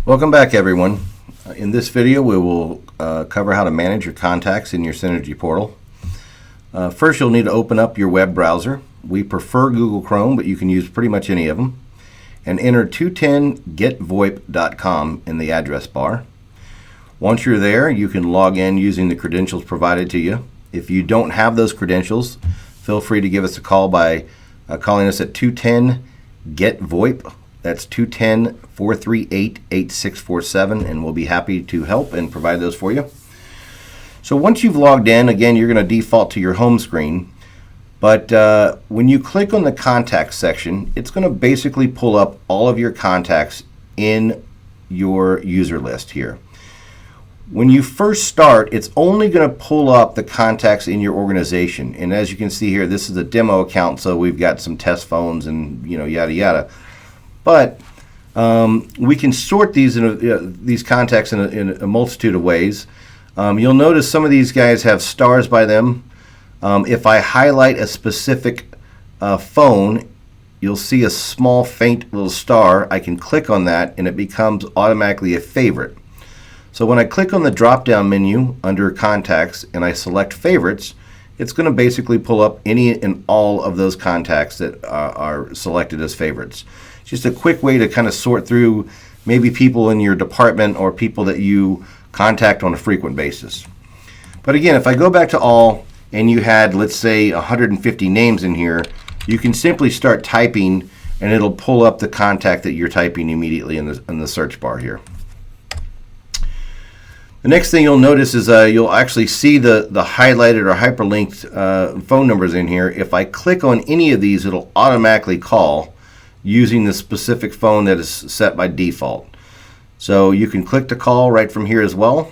Welcome back, everyone. In this video, we will cover how to manage your contacts in your Synergy portal. First, you'll need to open up your web browser. We prefer Google Chrome, but you can use pretty much any of them. And enter 210getvoip.com in the address bar. Once you're there, you can log in using the credentials provided to you. If you don't have those credentials, feel free to give us a call by calling us at 210-GET-VoIP. That's 210-438-8647, and we'll be happy to help and provide those for you. So once you've logged in, again, you're going to default to your home screen. But when you click on the contacts section, it's going to basically pull up all of your contacts in your user list here. When you first start, it's only going to pull up the contacts in your organization. And as you can see here, this is a demo account, so we've got some test phones and yada yada. But we can sort these contacts in a multitude of ways. You'll notice some of these guys have stars by them. If I highlight a specific phone, you'll see a small faint little star. I can click on that and it becomes automatically a favorite. So when I click on the drop-down menu under Contacts and I select Favorites, it's going to basically pull up any and all of those contacts that are selected as favorites. Just a quick way to kind of sort through maybe people in your department or people that you contact on a frequent basis. But again, if I go back to all and you had, let's say, 150 names in here, you can simply start typing and it'll pull up the contact that you're typing immediately in the search bar here. The next thing you'll notice is you'll actually see the highlighted or hyperlinked phone numbers in here. If I click on any of these, it'll automatically call using the specific phone that is set by default. So you can click to call right from here as well.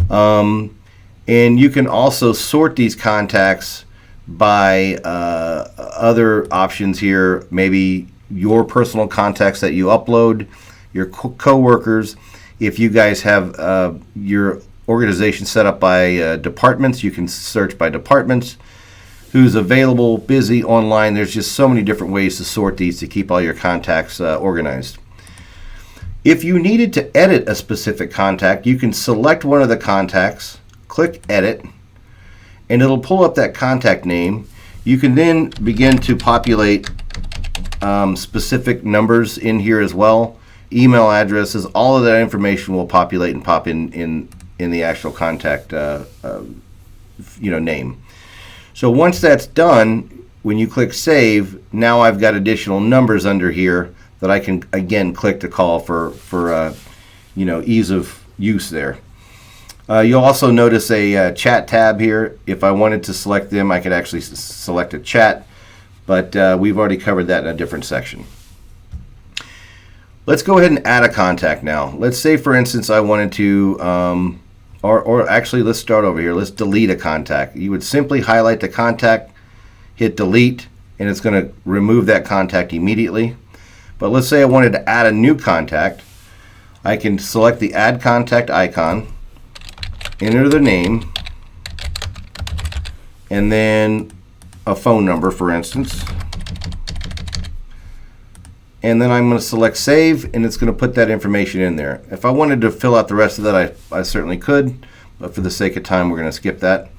And you can also sort these contacts by other options here, maybe your personal contacts that you upload, your co-workers. If you guys have your organization set up by departments, you can search by departments. Who's available, busy, online. There's just so many different ways to sort these to keep all your contacts organized. If you needed to edit a specific contact, you can select one of the contacts, click Edit, and it'll pull up that contact name. You can then begin to populate specific numbers in here as well. Email addresses, all of that information will populate and pop in the actual contact name. So once that's done, when you click Save, now I've got additional numbers under here that I can again click to call for ease of use there. You'll also notice a chat tab here. If I wanted to select them, I could actually select a chat, but we've already covered that in a different section. Let's go ahead and add a contact now. Let's say, for instance, I wanted to, or actually, let's start over here. Let's delete a contact. You would simply highlight the contact, hit delete, and it's going to remove that contact immediately. But let's say I wanted to add a new contact. I can select the Add Contact icon, enter the name, and then a phone number, for instance. And then I'm going to select Save, and it's going to put that information in there. If I wanted to fill out the rest of that, I certainly could, but for the sake of time, we're going to skip that.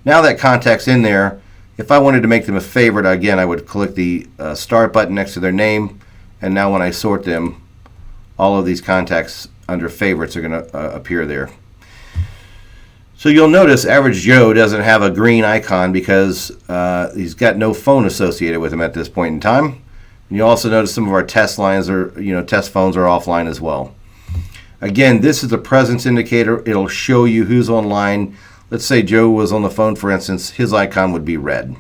Now that contact's in there, if I wanted to make them a favorite, again, I would click the start button next to their name, and now when I sort them, all of these contacts under favorites are going to appear there. So you'll notice Average Joe doesn't have a green icon because he's got no phone associated with him at this point in time. And you also notice some of our test lines test phones are offline as well. Again, this is a presence indicator. It'll show you who's online. Let's say Joe was on the phone, for instance. His icon would be red.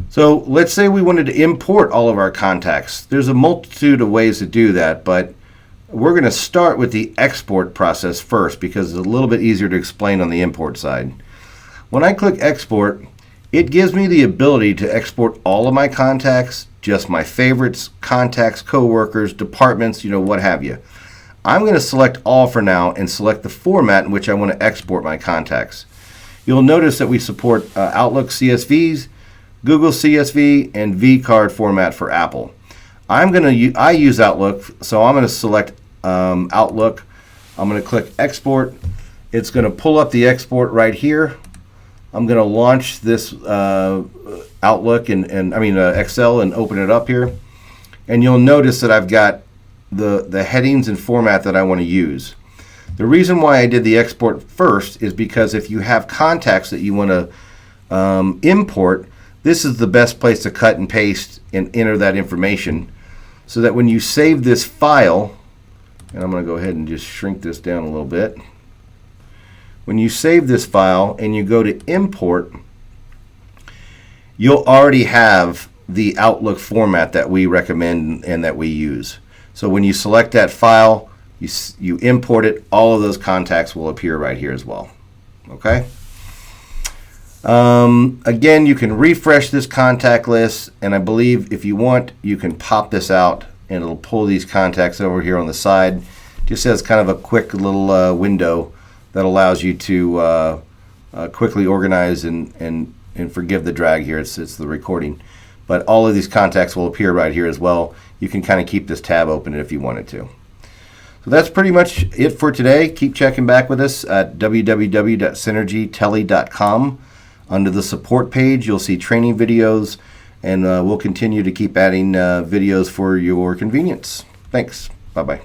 So let's say we wanted to import all of our contacts. There's a multitude of ways to do that, but we're going to start with the export process first because it's a little bit easier to explain on the import side. When I click Export, it gives me the ability to export all of my contacts, just my favorites, contacts, coworkers, departments, what have you. I'm going to select all for now and select the format in which I want to export my contacts. You'll notice that we support Outlook CSVs, Google CSV, and vCard format for Apple. I use Outlook, so I'm going to select Outlook. I'm going to click export. It's going to pull up the export right here. I'm going to launch this Outlook and Excel and open it up here. And you'll notice that I've got the headings and format that I want to use. The reason why I did the export first is because if you have contacts that you want to import, this is the best place to cut and paste and enter that information, so that when you save this file, and I'm going to go ahead and just shrink this down a little bit. When you save this file and you go to import, you'll already have the Outlook format that we recommend and that we use. So when you select that file, you import it, all of those contacts will appear right here as well. Okay? Again, you can refresh this contact list, and I believe if you want, you can pop this out and it'll pull these contacts over here on the side. Just as kind of a quick little window that allows you to quickly organize and forgive the drag here. It's the recording. But all of these contacts will appear right here as well. You can kind of keep this tab open if you wanted to. So that's pretty much it for today. Keep checking back with us at www.synergytele.com. Under the support page, you'll see training videos, and we'll continue to keep adding videos for your convenience. Thanks. Bye-bye.